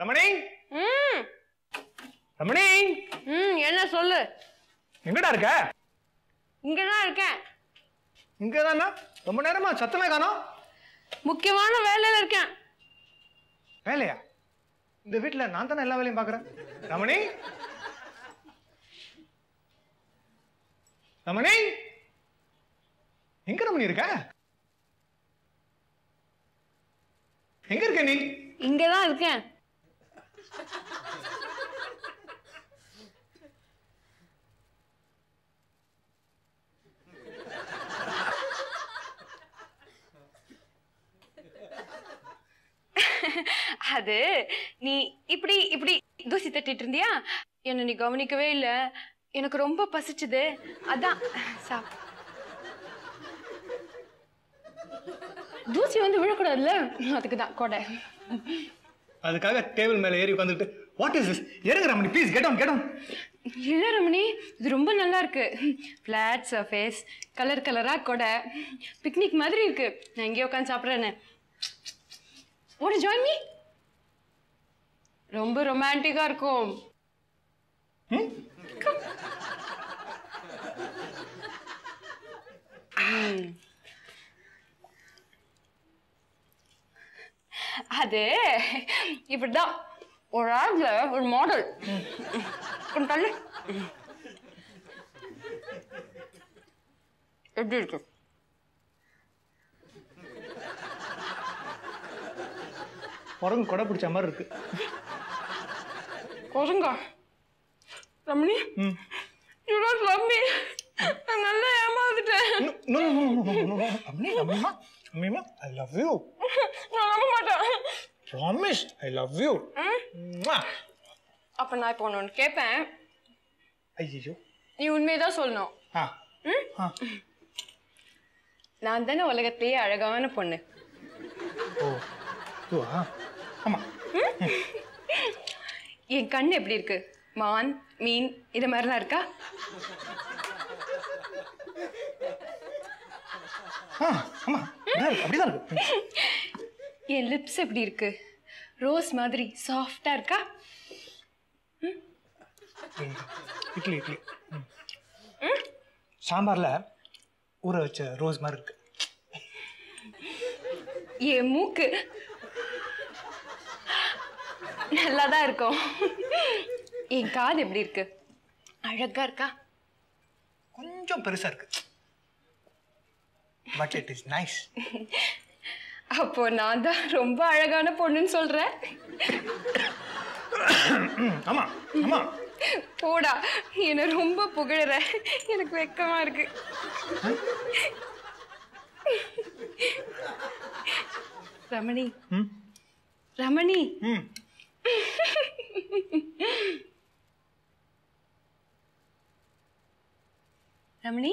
ரமணி ரமணி என்ன சொல்லு. எங்கடா இருக்க? இங்கதான் இருக்கேன். இங்கதானா? ரொம்ப நேரமா சத்தமே காணோம். முக்கியமான வேலையில இருக்கேன். வேலையா? இந்த வீட்டுல நான் தானே எல்லா வேலையும் பாக்குறேன். ரமணி ரமணி எங்க ரமணி இருக்க? எங்க இருக்க நீ? இங்கதான் இருக்கேன். அது நீ இப்படி இப்படி தூசி தட்டிட்டு இருந்தியா? என்ன நீ கவனிக்கவே இல்ல. எனக்கு ரொம்ப பசிச்சுது, அதான் தூசி வந்து விழக்கூடாதுல்ல, அதுக்குதான் கொடை. அதுக்காக டேபிள் மேல ஏறி உட்கார்ந்துட்டு வாட் இஸ் திஸ்? இறங்கு Ramani please, get down get down. இல்ல ரமணி, இது ரொம்ப நல்லா இருக்கு. ஃபிளாட் சர்ஃபேஸ், கலர் கலரா கொடை, பிக்னிக் மாதிரி இருக்கு. நான் எங்கேயோ உட்காந்து சாப்பிட்றேன்னு. Want to join me? ரொம்ப ரொமான்டிக்கா இருக்கும். அது இப்படிதான் ஒரு ஆள்ல ஒரு மாடல். கொஞ்சம் தள்ளு. எப்படி இருக்கு? குரங்கு கொடை பிடிச்ச மாதிரி இருக்கு. குரங்கா? Ramani, you don't love me. நான் நல்லா ஏமாந்துட்டேன். No no no no no no. அம்மா I love you. நான் நம்ப மாட்டேன். Promise I love you. அப்ப நான் இப்போ ஒன்று கேட்பேன். ஐயோ, நீ உண்மையதான் சொல்லணும். நான் தானே உலகத்திலேயே அழகான பொண்ணு. ஆமா. என் கண் எப்படி இருக்கு? மான், மீன் இது மாதிரிலாம் இருக்கா? ஆமா, அப்படிதான் இருக்கு. என் லிப்ஸ் எப்படி இருக்கு? ரோஸ் மாதிரி சாஃப்டா இருக்கா? இட்லி இட்லி சாம்பார்ல ஊற வச்ச ரோஸ் மாதிரி இருக்கு. என் மூக்கு நல்லாதான் இருக்கும். என் காது எப்படி இருக்கு? அழகா இருக்கா? கொஞ்சம் பெருசா இருக்கு. But it is nice. அப்போ நான் தான் ரொம்ப அழகான பொண்ணுன்னு சொல்றேன். ஆமா ஆமா. போடா, என்ன ரொம்ப புகழற, எனக்கு வெக்கமா இருக்கு. ரமணி ரமணி ரமணி,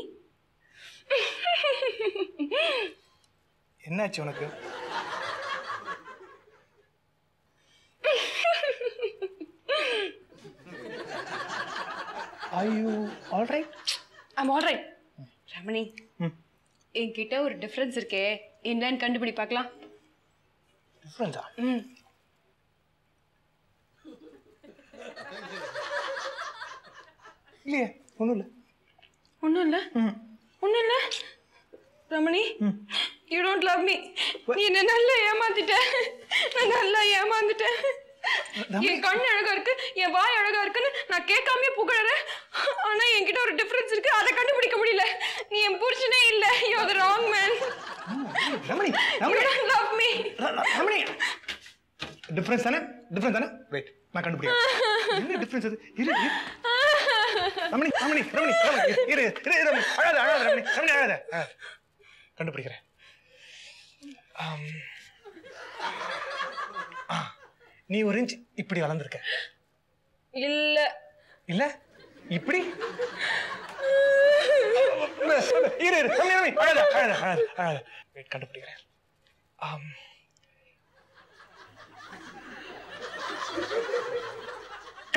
என்னாச்சு உனக்கு? Are you all right? I'm all right. Ramani, என்கிட்ட ஒரு டிஃபரன்ஸ் இருக்கே, என்னன்னு கண்டுபிடி பார்க்கலாம். டிஃபரன்ஸா? இல்லையே, ஒன்றும் இல்லை. ஒன்றும் இல்லை? ஒன்றும் இல்லை. Ramani, you don't love me. நீ என்ன நல்லா ஏமாத்திட்ட. நான் நல்லா ஏமாந்துட்டேன். என் கண் அழகா இருக்கு, என் வாய் அழகா இருக்குன்னு நான் கேட்காமயே புகழறேன். ஆனா என்கிட்ட ஒரு டிஃபரன்ஸ் இருக்கு, அதை கண்டுபிடிக்க முடியல. நீ என் புருஷனே இல்ல. You are the wrong man. Ramani, Ramani, love me. Ramani, difference தானே? டிஃபரன்ஸ் தானே? வெயிட், நான் கண்டுபிடிக்கிறேன். என்ன டிஃபரன்ஸ் அது? இரு இரு. ரமணி ரமணி ரமணி ரமணி இரு இரு ரமணி, அழாத அழாத ரமணி, ரமணி அழாத. கண்டுபிடிக்கிறேன். நீ ஒரு இன்ச் இப்படி வளர்ந்துருக்க. இல்ல இல்ல, இப்படி. இரு இரு ரமணி ரமணி, அழாத அழாத அழாத அழாத. வெயிட், கண்டுபிடிக்கிறேன்.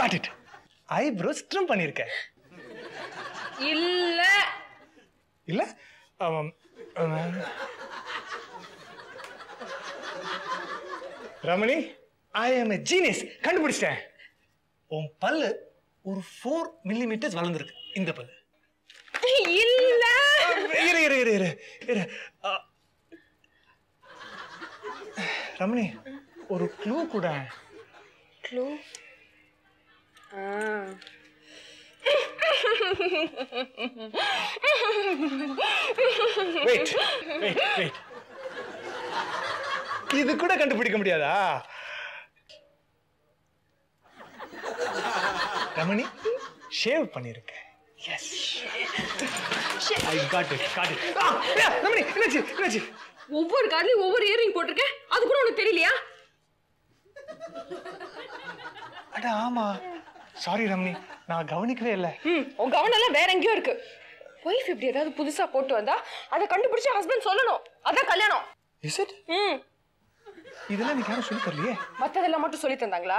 Got it. ஐப்ரோஸ் ட்ரிம் பண்ணிருக்க. இல்ல இல்ல, Ramani, I am a genius. கண்டுபிடிச்சிட்டேன். உன் பல்லு ஒரு 4 மில்லிமீட்டர்ஸ் வளர்ந்துருக்கு. இந்த பல்லு இல்ல. இரு இரு இரு இரு இரு. ரமணி, ஒரு க்ளூ கூட. க்ளூ? Wait wait wait. இது கூட கண்டுபிடிக்க முடியாதா? ரமணி, ஷேவ் பண்ணிருக்க. Yes, I got it got it. Ramani, என்னாச்சு என்னாச்சு? ஒவ்வொரு கார்லயும் ஒவ்வொரு இயரிங் போட்டிருக்கேன், அது கூட உனக்கு தெரியலையா? அட ஆமா, சாரி ரமணி, நான் கவனிக்கவே இல்லை. உன் கவனம் எல்லாம் வேற எங்கேயோ இருக்கு. ஒய்ஃப் இப்படி ஏதாவது புதுசா போட்டு வந்தா அதை கண்டுபிடிச்சு ஹஸ்பண்ட் சொல்லணும். அதான் கல்யாணம். Is it? இதெல்லாம் நீ யாரும் சொல்லி தரலையே. மத்ததெல்லாம் மட்டும் சொல்லி தந்தாங்களா?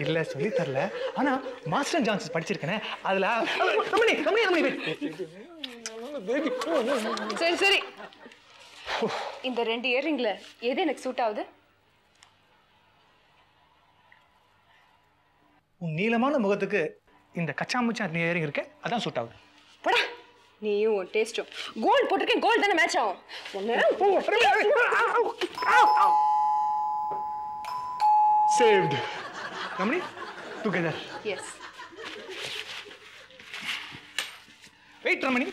இல்ல, சொல்லி தரல. ஆனா மாஸ்டர் ஜான்சன் படிச்சிருக்கேனே, அதுல ரமணி ரமணி ரமணி சரி சரி, இந்த 2 இயரிங்ல எது எனக்கு சூட் ஆகுது? உன் நீளமான முகத்துக்கு இந்த கச்சாமுச்சா இயரிங் இருக்கு, அதான் சூட் ஆகுது. படா, நீயும் உன் டேஸ்டும். கோல்ட் போட்டிருக்கேன், கோல்ட் தானே மேட்ச் ஆகும். Saved. Ramani, together. Yes. Wait, Ramani.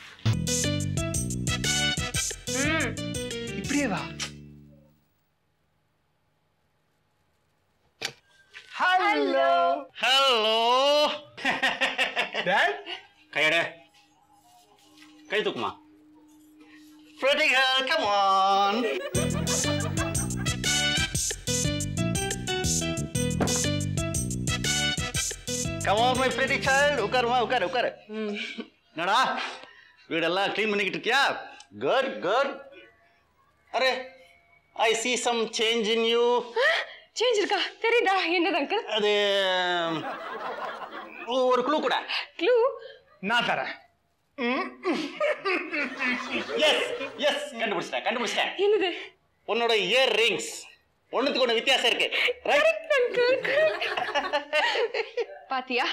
இப்படியே வா. Hello. Hello. Dad? கையட. Guy தூக்குமா. Pretty girl, come on. Come on, my pretty child. உட்காருமா, உட்காரு உட்காரு. என்னடா வீடெல்லாம் க்ளீன் பண்ணிக்கிட்டு இருக்கியா? Good, good. Array, I see some change in you. Change இருக்கா? தெரியுதா? என்னது அங்கிள்? அது ஒரு க்ளூ கூட. க்ளூ? நான் தரேன். எஸ் எஸ், கண்டுபிடிச்சிட்டேன். என்னது? உன்னோட இயர் ரிங்ஸ் ஒண்ணுத்துக்கு ஒண்ணு வித்தியாசம் இருக்கு. Right uncle. பாத்தியா,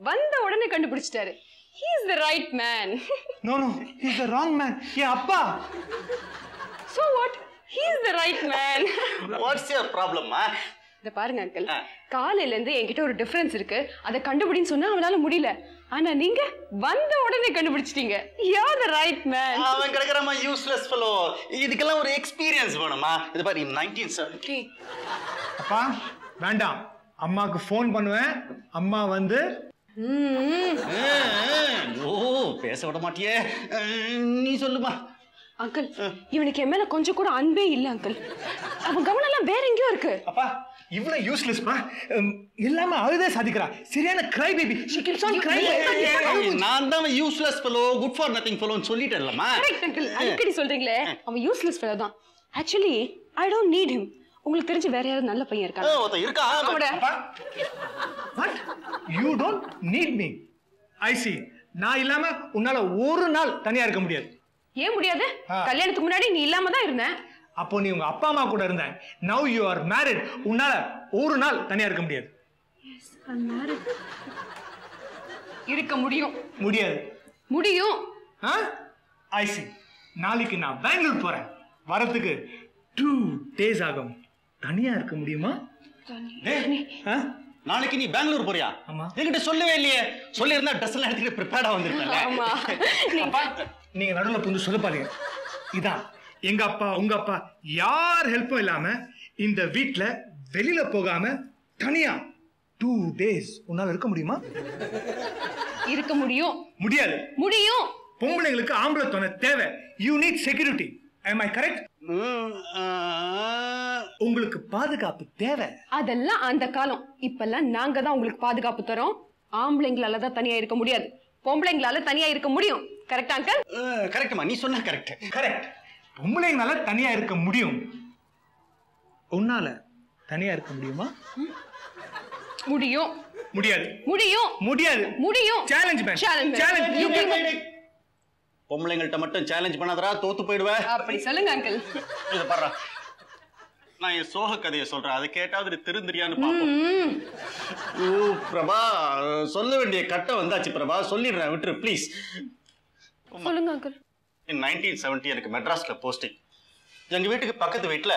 வந்த உடனே கண்டுபிடிச்சிட்டாரு. He is the right man. No, he is the wrong man. ஏ அப்பா. So what? He is the right man. What's your problem, ma? இத பாருங்க அங்கிள், காலையில இருந்து என்கிட்ட ஒரு டிஃபரன்ஸ் இருக்கு, அதை கண்டுபிடின்னு சொன்னா அவனால முடியல. ஆனா நீங்க வந்த உடனே கண்டுபிடிச்சிட்டீங்க. You are the right man. அவன் கிடைக்கிறமா யூஸ்லெஸ் ஃபெலோ. இதுக்கெல்லாம் ஒரு எக்ஸ்பீரியன்ஸ் வேணுமா? இது பாரு 1970. அப்பா வேண்டாம், அம்மாக்கு ஃபோன் பண்ணுவேன், அம்மா வந்து ஓ பேச விட மாட்டியே, நீ சொல்லுமா. அங்கிள், இவனுக்கு என் மேல கொஞ்சம் கூட அன்பே இல்ல அங்கிள். அவன் கவனம் எல்லாம் வேற எங்கேயோ இருக்கு. அப்பா இவ்வளவு யூஸ்லெஸ்மா, எல்லாமே அழுதே சாதிக்கிறா. சரியான cry baby. she keeps on crying. நான் தான் useless fellow, good for nothing ஃபெலோன்னு சொல்லிட்டேன்லமா. கரெக்ட் அங்கிள், அடிக்கடி சொல்றீங்களே அவன் யூஸ்லெஸ் ஃபெலோ தான். Actually I don't need him. உங்களுக்கு தெரிஞ்ச வேற யாராவது நல்ல பையன் இருக்காங்க? ஓ இருக்கா? அப்பா what you don't need me. I see. நான் இல்லாம உன்னால ஒரு நாள் தனியா இருக்க முடியாது. ஏன் முடியாது? கல்யாணத்துக்கு முன்னாடி நீ இல்லாம தான் இருந்த. அப்போ நீ உங்க அப்பா அம்மா கூட இருந்த. now you are married. உன்னால ஒரு நாள் தனியா இருக்க முடியாது. yes I'm married. இருக்க முடியும். முடியாது. முடியும். I see. நாளைக்கு நான் பெங்களூர் போறேன். வரதுக்கு 2 days ஆகும். தனியா இருக்க முடியுமா? நாளைக்கு நீ பெங்களூர் போறியா? ஆமா. என்கிட்ட சொல்லவே இல்லையே. சொல்லி இருந்தா ட்ரெஸ் எல்லாம் எடுத்துட்டு ப்ரிப்பேர்டா வந்திருப்பேன். ஆமா. நீங்க நடுவுல புந்து சொல்ல பாருங்க. இதான் எங்க அப்பா உங்க அப்பா யார் ஹெல்ப்பும் இல்லாம இந்த வீட்ல வெளியில போகாம தனியா 2 days உன்னால இருக்க முடியுமா? இருக்க முடியும். முடியாது. முடியும். பொம்பளைங்களுக்கு ஆம்பளை துணை தேவை. you need security. am I correct? உங்களுக்கு பாதுகாப்பு தேவை. அதெல்லாம் அந்த காலம். இப்பெல்லாம் நாங்க தான் உங்களுக்கு பாதுகாப்பு தரோம். ஆம்பளைங்களால தான் தனியா இருக்க முடியாது, பொம்பளைங்களால தனியா இருக்க முடியும். Correct uncle? கரெக்ட்மா, நீ சொன்ன கரெக்ட். கரெக்ட். பொம்பளைங்களால தனியா இருக்க முடியும். உன்னால தனியா இருக்க முடியுமா? முடியும். முடியாது. முடியும். முடியாது. முடியும். Challenge man. சேலஞ்ச். பொம்பளைங்கள்ட்ட மட்டும் சேலஞ்ச் பண்ணாதடா, தோத்து போயிடுவே. அப்படி சொல்லுங்க அங்கிள். இத பாரு, நான் என் சோக கதையை சொல்றேன், அதை கேட்டாவது திருந்திரியான்னு பாப்போம். ஓ பிரபா, சொல்ல வேண்டிய கட்டம் வந்தாச்சு பிரபா, சொல்லிடுறேன், விட்டுரு ப்ளீஸ். சொல்லுங்க அங்கிள். 1970 எனக்கு மெட்ராஸ்ல போஸ்டிங். எங்க வீட்டுக்கு பக்கத்து வீட்டுல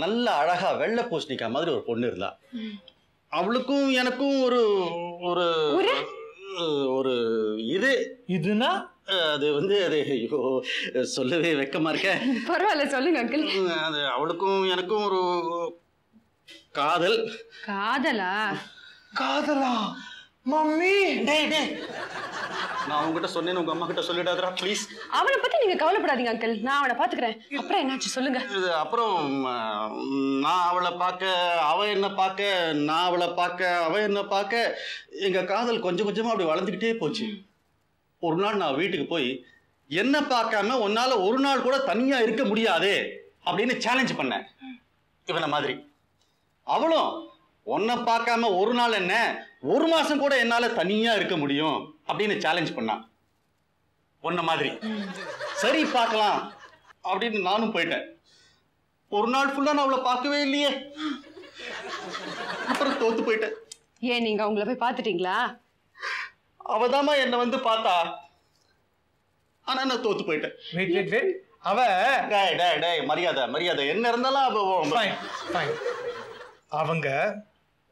நல்ல அழகா வெள்ளை பூசணிக்கா மாதிரி ஒரு பொண்ணு இருந்தா. அவளுக்கும் எனக்கும் ஒரு ஒரு ஒரு இதுனா அது வந்து அது சொல்லவே வெக்கமா இருக்க. பரவாயில்ல சொல்லுங்க அங்கிள். அது அவளுக்கும் எனக்கும் ஒரு காதல். காதலா? காதலா? மம்மி டேய் டேய், நான் உங்ககிட்ட சொன்னேன்னு உங்க அம்மா கிட்ட சொல்லிடாதடா ப்ளீஸ். அவனை பத்தி நீங்க கவலைப்படாதீங்க அங்கிள், நான் அவனை பாத்துக்கிறேன். அப்புறம் என்னாச்சு சொல்லுங்க. அப்புறம் நான் அவளை பார்க்க, அவ என்ன பார்க்க, நான் அவளை பார்க்க, அவ என்ன பார்க்க, எங்க காதல் கொஞ்சம் கொஞ்சமா அப்படி வளர்ந்துக்கிட்டே போச்சு. ஒரு நாள் நான் வீட்டுக்கு போய் என்ன பார்க்காம உன்னால ஒரு நாள் கூட தனியா இருக்க முடியாது அப்படின்னு சேலஞ்ச் பண்ணேன் இவனை மாதிரி. அவளும் உன்னை பார்க்காம ஒரு நாள் என்ன, ஒரு மாசம் கூட என்னால தனியா இருக்க முடியும் அப்படின்னு சேலஞ்ச் பண்ணான் உன்ன மாதிரி. சரி பார்க்கலாம் அப்படின்னு நானும் போயிட்டேன். ஒரு நாள் ஃபுல்லா நான் அவளை பார்க்கவே இல்லையே. அப்புறம் தோத்து போயிட்டேன். ஏன் நீங்க அவங்கள போய் பார்த்துட்டீங்களா? அவதாமா என்ன வந்து பார்த்தா, ஆனா நான் தோத்து போயிட்டேன். வெயிட் வெயிட் வெயிட், அவ டேய் டேய் டேய், மரியாதை மரியாதை, என்ன இருந்தாலும் அவங்க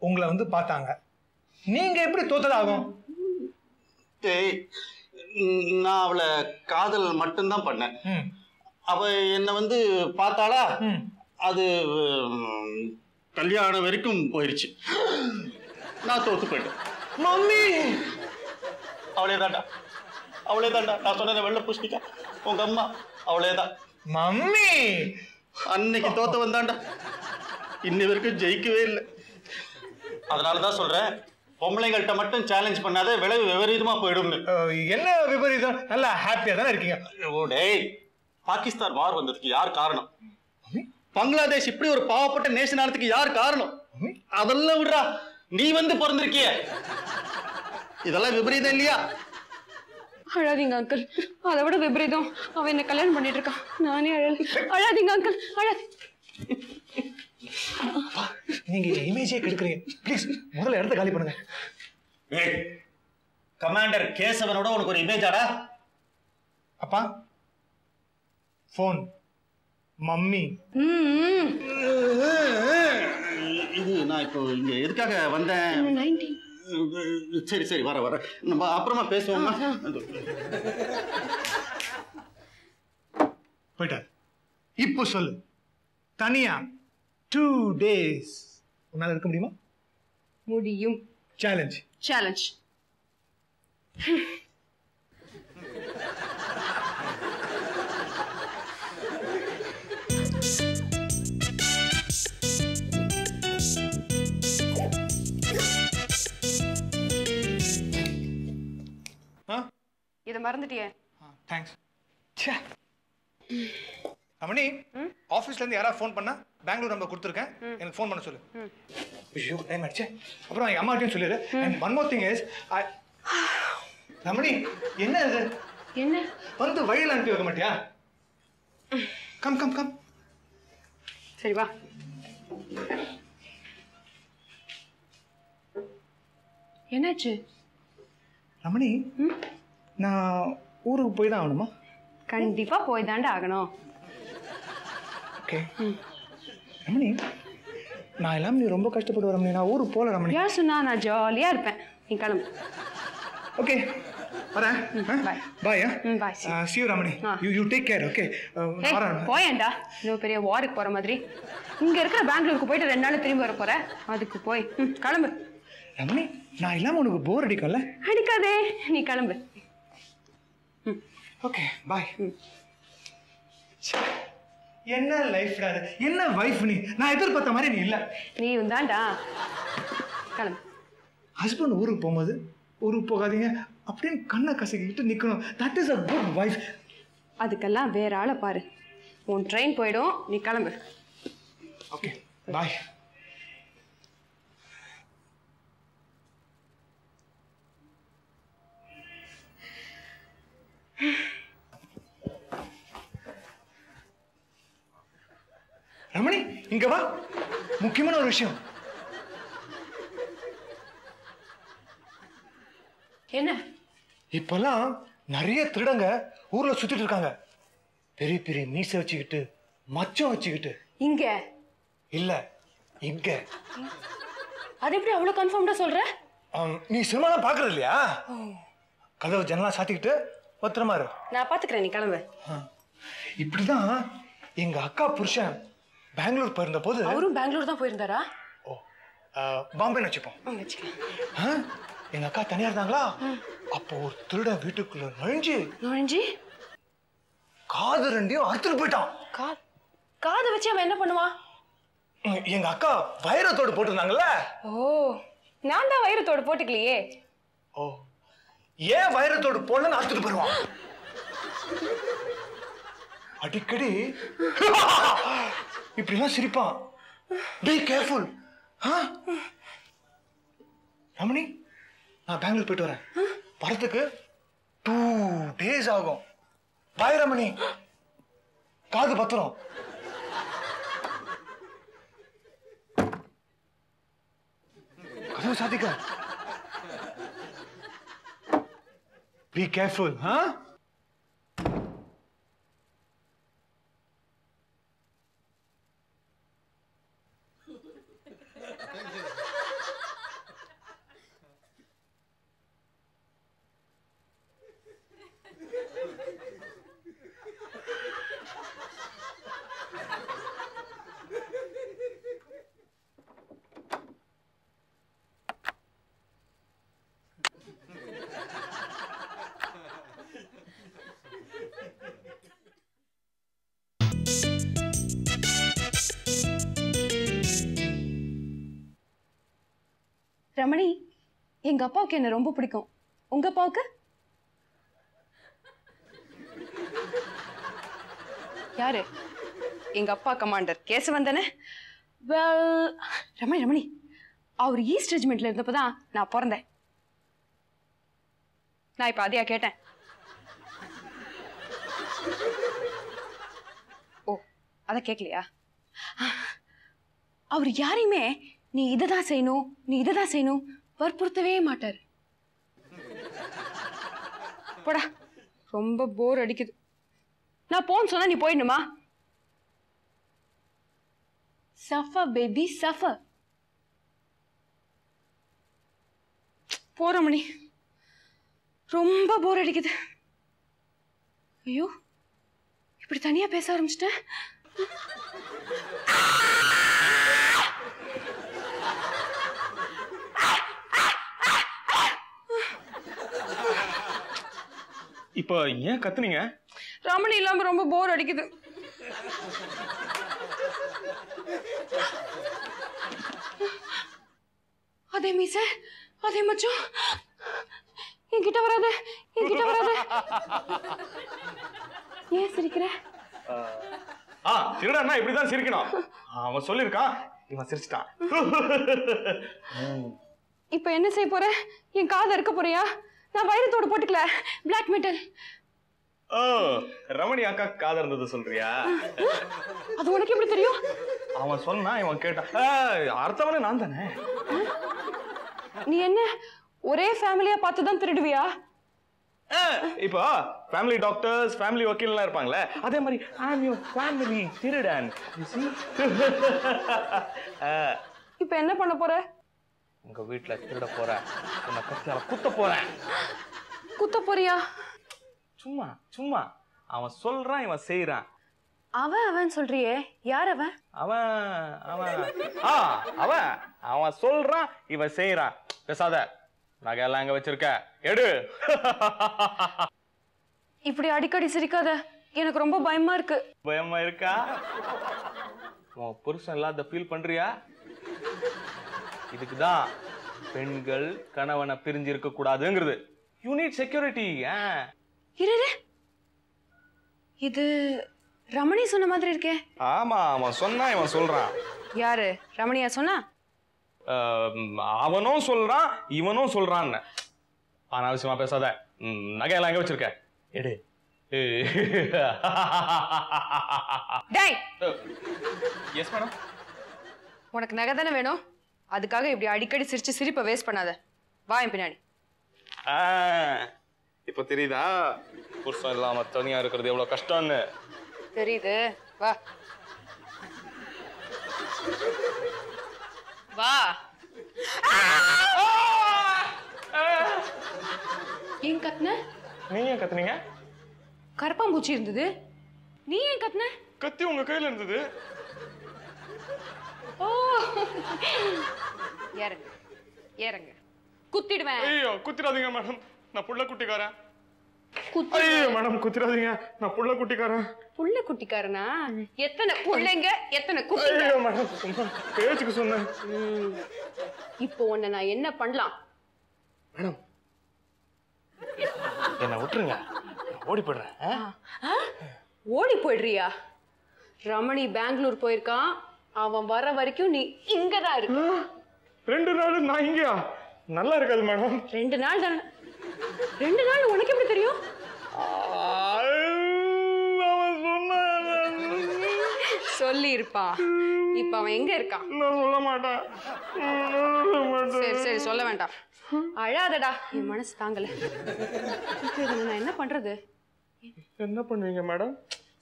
உங்களை வந்து பார்த்தாங்க, நீங்க எப்படி தோத்ததாகும்? டேய், நான் அவளை காதல் மட்டும்தான் பண்ணேன். அவ என்ன வந்து பார்த்தாளா, அது கல்யாணம் வரைக்கும் போயிருச்சு. நான் தோத்து போயிட்டேன். மம்மி அவளேதான்டா, அவளேதான்டா நான் சொன்ன வெள்ளை பூசணிக்கா உங்க அம்மா, அவளேதான். மம்மி அன்னைக்கு தோத்த வந்தாண்டா, இன்னி வரைக்கும் ஜெயிக்கவே இல்லை. அதனாலதான் சொல்றேன், பொம்பளைங்கள்ட்ட மட்டும் சேலஞ்ச் பண்ணாத, விளைவு விபரீதமா போயிடும். என்ன விபரீதம்? நல்லா ஹாப்பியா தானே இருக்கீங்க. ஓ டேய், பாகிஸ்தான் வார் வந்ததுக்கு யார் காரணம்? பங்களாதேஷ் இப்படி ஒரு பாவப்பட்ட நேஷன் ஆனதுக்கு யார் காரணம்? அதெல்லாம் விடுறா, நீ வந்து பிறந்திருக்கிய, இதெல்லாம் விபரீதம் இல்லையா? அழாதீங்க அங்கிள், அதை விட விபரீதம் அவன் என்ன கல்யாணம் பண்ணிட்டு இருக்கான். நானே அழாதீங்க அங்கிள், அழாதீங்க. நீங்க இமேஜே கெடுக்கிறீங்க. ப்ளீஸ் முதல்ல இடத்த காலி பண்ணுங்க. கமாண்டர் கேசவனோட உனக்கு ஒரு இமேஜாடா? அப்பா போன், மம்மி. இது நான் இப்போ இங்க எதுக்காக வந்தேன்? சரி சரி வர நம்ம அப்புறமா பேசுவோமா? போயிட்டார். இப்போ சொல்லு, தனியா 2 days உன்னால இருக்க முடியுமா? முடியும். சேலஞ்ச். சேலஞ்ச். இதை மறந்துட்டியே. தேங்க்ஸ். ரமணி, ஆஃபீஸ்ல இருந்து யாராவது ஃபோன் பண்ணா பெங்களூர் நம்பர் கொடுத்துருக்கேன், எனக்கு ஃபோன் பண்ண சொல்லு. ஐயோ டைம் ஆயிடுச்சு. அப்புறம் என் அம்மாட்டையும் சொல்லிடு. And one more thing is, Ramani என்ன இது? என்ன வந்து வழியில் அனுப்பி வைக்க மாட்டியா? Come come come. சரி வா. என்னாச்சு ரமணி? நான் ஊருக்கு போய் தான் ஆகணுமா? கண்டிப்பா போய் தாண்டா ஆகணும். ஓகே ரமணி, நான் எல்லாம் நீ ரொம்ப கஷ்டப்பட்டு ரமணி, நான் ஊருக்கு போகல ரமணி. யார் சொன்னா? நான் ஜாலியா இருப்பேன். நீ கிளம்பு. ஓகே வரேன். பாய். பாய். பாய். see you Ramani. you take care. Okay வரேன். போயேன்டா, இன்னும் பெரிய வாருக்கு போற மாதிரி. இங்க இருக்கிற பெங்களூருக்கு போயிட்டு 2 நாள் திரும்பி வர போற. அதுக்கு போய் கிளம்பு. ரமணி, நான் இல்லாம உனக்கு போர் அடிக்கல? அடிக்காதே, நீ கிளம்பு. Okay bye. என்ன லைஃப்டா இது? என்ன வைஃப் நீ? நான் எதிர்பார்த்த மாதிரி நீ இல்ல. நீயும் தான்டா. கிளம்பு. ஹஸ்பண்ட் ஊருக்கு போகும்போது ஊருக்கு போகாதீங்க அப்படின்னு கண்ணை கசக்கிட்டு நிக்கணும். That is a good wife. அதுக்கெல்லாம் வேற ஆளை பாரு. உன் ட்ரெயின் போயிடும், நீ கிளம்பு. Okay bye. ரமணி இங்க வா, முக்கியமான ஒரு விஷயம். என்ன? இப்பெல்லாம் நிறைய திருடங்க ஊர்ல சுத்திட்டு இருக்காங்க. பெரிய பெரிய மீசை வச்சுக்கிட்டு, மச்சம் வச்சுக்கிட்டு. இங்க இல்ல இங்க. அது எப்படி அவ்வளவு கன்ஃபார்ம்டா சொல்ற? நீ சினிமாலாம் பாக்குறது இல்லையா? கதவு ஜன்னலாம் சாத்திக்கிட்டு பத்திரமா இரு. நான் பாத்துக்கிறேன், நீ கிளம்பு. இப்படிதான் எங்க அக்கா புருஷன் பெங்களூர் போயிருந்த போது. அவரும் பெங்களூர் தான் போயிருந்தாரா? ஓ பாம்பேன்னு வச்சுப்போம். வச்சுக்கலாம். எங்க அக்கா தனியா இருந்தாங்களா? அப்போ ஒரு திருட வீட்டுக்குள்ள நுழைஞ்சு காது 2 அறுத்துட்டு போயிட்டான். காதை வச்சு அவன் என்ன பண்ணுவான்? எங்க அக்கா வைரத்தோடு போட்டிருந்தாங்கல்ல. ஓ, நான் தான் வைரத்தோடு போட்டுக்கலையே. ஓ, ஏன் வைரத்தோடு போடலன்னு அறுத்துட்டு போயிடுவான். அடிக்கடி இப்படிலாம் சிரிப்பான். Be careful. ரமணி, நான் பெங்களூர் போயிட்டு வரேன். வரதுக்கு 2 days ஆகும். பாய் ரமணி. காது பத்திரம். கதவு சாத்திக்க. Be careful. ரமணி, எங்க அப்பாவுக்கு என்ன ரொம்ப பிடிக்கும். உங்க அப்பாவுக்கு? யாரு? எங்க அப்பா கமாண்டர் கேசவன் தானே? ரமணி, அவர் ஈஸ்ட் ரெஜிமெண்ட்ல இருந்தப்பதான் நான் பிறந்தேன். நான் இப்ப அதையா கேட்டேன்? ஓ, அத கேட்கலையா? அவர் யாரையுமே நீ இததான் செய்யணும், நீ இததான் செய்யணும் வற்புறுத்தவே மாட்டார். போடா, ரொம்ப போர் அடிக்குது. நான் போன்னு சொன்னா நீ போயிடணுமா? Suffer baby suffer. போ ரமணி, ரொம்ப போர் அடிக்குது. ஐயோ, இப்படி தனியா பேச ஆரம்பிச்சிட்டேன். இப்போ ஏன் கத்துனீங்க? ரமணி இல்லாம ரொம்ப போர் அடிக்குது. அதே மீச, அதே மச்சம். என்கிட்ட வராத, என்கிட்ட வராத. ஏன் சிரிக்கிற? திருடன்னா இப்படிதான் சிரிக்கணும். அவன் சொல்லிருக்கான், இவன் சிரிச்சிட்டான். இப்ப என்ன செய்ய போற? என் காதை இருக்க போறியா? நான் வைரத்தோடு போட்டுக்கல, பிளாக் மெட்டல். ஓ, ரமணி அக்கா காதல் இருந்தது சொல்றியா? அது உனக்கு எப்படி தெரியும்? அவன் சொன்னா, இவன் கேட்டான். அர்த்தவனே நான் தானே. நீ என்ன ஒரே ஃபேமிலியா பார்த்து தான் திருடுவியா? இப்போ ஃபேமிலி டாக்டர்ஸ், ஃபேமிலி வக்கீல்லாம் இருப்பாங்களே, அதே மாதிரி ஐம் யுவர் ஃபேமிலி திருடன். இப்போ என்ன பண்ண போற? உங்க வீட்டுல திருட போறேன், உன்னை கத்தியால குத்த போறேன். குத்த போறியா? சும்மா சும்மா. அவன் சொல்றான், இவன் செய்யறான். அவன் சொல்றியே, யார் அவன்? அவன் சொல்றான், இவன் செய்யறான். பேசாத, நகையெல்லாம் எங்க வச்சிருக்க, எடு. இப்படி அடிக்கடி சிரிக்காத, எனக்கு ரொம்ப பயமா இருக்கு. பயமா இருக்கா? உன் புருஷன் இல்லாத ஃபீல் பண்றியா? இதுக்குதான் பெண்கள் கணவனை பிரிஞ்சு இருக்க கூடாதுங்கிறது. You need security. இரு, இது ரமணி சொன்ன மாதிரி இருக்கே. ஆமா, அவன் சொன்னா, இவன் சொல்றான். யாரு? ரமணியா சொன்னா? அவனும் சொல்றான், இவனும் சொல்றான்னு. அனாவசியமா பேசாத. நகையெல்லாம் எங்க வச்சிருக்க, எடு. டேய், எஸ் மேடம். உனக்கு நகை தானே வேணும், அதுக்காக இப்படி அடிக்கடி சிரிச்சு சிரிப்பை வேஸ்ட் பண்ணாத. வா என் பின்னாடி. இப்ப தெரியுதா புருஷன் இல்லாம தனியா இருக்கிறது எவ்வளவு கஷ்டம்னு? தெரியுது, வா வா. ஏன் கத்துன? நீங்க ஏன் கத்துனீங்க? கரப்பாம்பூச்சி இருந்தது, நீ ஏன் கத்துன? கத்தி உங்க கையில இருந்தது. ஓ, ஏறுங்க ஏறுங்க, குத்திடுவேன். ஐயோ, குத்திராதீங்க மேடம், நான் புள்ள குட்டிக்காரன். ஐயோ மேடம், குத்திராதீங்க, நான் புள்ள குட்டிக்காரன். புள்ள குட்டிக்காரனா? எத்தனை புள்ளைங்க, எத்தனை குட்டிங்க? ஐயோ மேடம், சும்மா பேச்சுக்கு சொன்னேன். இப்போ உன்னை நான் என்ன பண்ணலாம்? மேடம், என்ன விட்டுருங்க, ஓடி போடுறேன். ஓடி போயிடுறியா? ரமணி பெங்களூர் போயிருக்கான், அவன் வர வரைக்கும் நீ இங்கதான் இருக்கு. 2 நாள் நான் இங்கயா? நல்லா இருக்காது மேடம். 2 நாள் தானே? 2 நாள் உனக்கு எப்படி தெரியும்? சொல்லி இருப்பான். இப்ப அவன் எங்க இருக்கான்? நான் சொல்ல மாட்டேன். சரி சரி, சொல்ல வேண்டாம். அழாதடா, என் மனசு தாங்கல. நான் என்ன பண்றது? என்ன பண்ணுவீங்க மேடம்?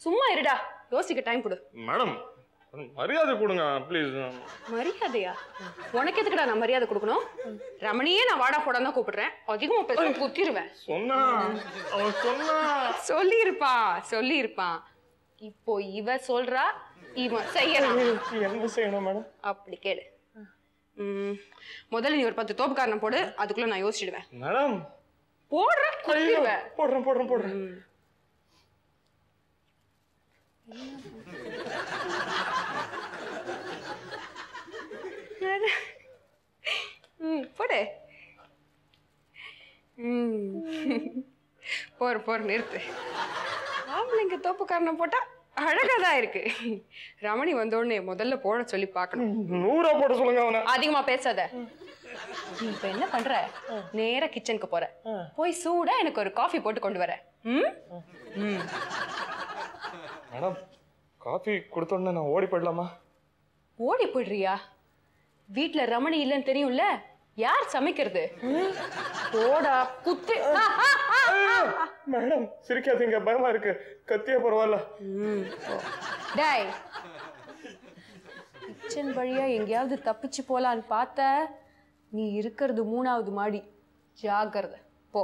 சும்மா இருடா, யோசிக்க டைம் கொடு. மேடம், மரியாதை கொடுங்க ப்ளீஸ். மரியாதையா? உனக்கு எதுக்குடா நான் மரியாதை கொடுக்கணும்? ரமணியே நான் வாடா போடா தான் கூப்பிடுறேன், அதிகமா பேச குத்திடுவேன். சொல்லி இருப்பான். இப்போ இவ சொல்றா, இவன் செய்யறான். என்ன செய்யணும் மேடம்? அப்படி கேளு. முதல்ல நீ ஒரு 10 தோப்புக்காரணம் போடு, அதுக்குள்ள நான் யோசிச்சிடுவேன். மேடம் போடுறேன். போடுறேன். போடு. போர் நிறுத்து. ஆம்பளைங்க தோப்புக்காரணம் போட்டா அழகாதான் இருக்கு. ரமணி வந்தோடனே முதல்ல போட சொல்லி பார்க்கணும். 100 போட சொல்லுங்க அவனை. அதிகமா பேசாத. நீ இப்ப என்ன பண்ற? நேரா கிச்சனுக்கு போற, போய் சூடா எனக்கு ஒரு காஃபி போட்டு கொண்டு வர. மேடம், காஃபி கொடுத்தோடனே நான் ஓடி போயிடலாமா? ஓடி போயிடுறியா? வீட்டுல ரமணி இல்லைன்னு தெரியும்ல, யார் சமைக்கிறது? போடா குத்து. மேடம் சிரிக்காதீங்க, பயமா இருக்கு. கத்தியா பரவாயில்ல. டேய், கிச்சன் வழியா எங்கேயாவது தப்பிச்சு போலான்னு பார்த்த, நீ இருக்கிறது 3வது மாடி. ஜாகிரதை போ.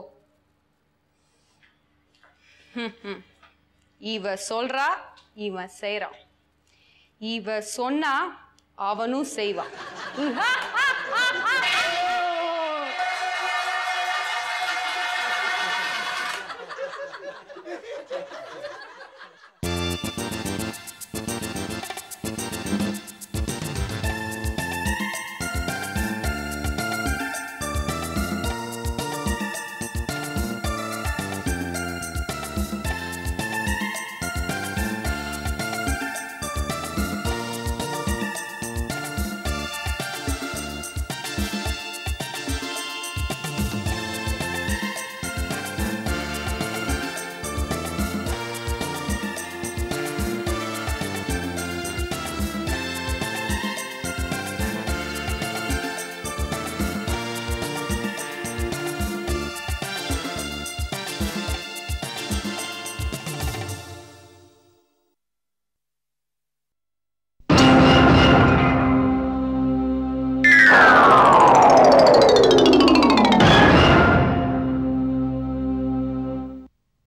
இவ சொல்றா, இவன் செய்யறான். இவ சொன்னா அவனும் செய்வான்.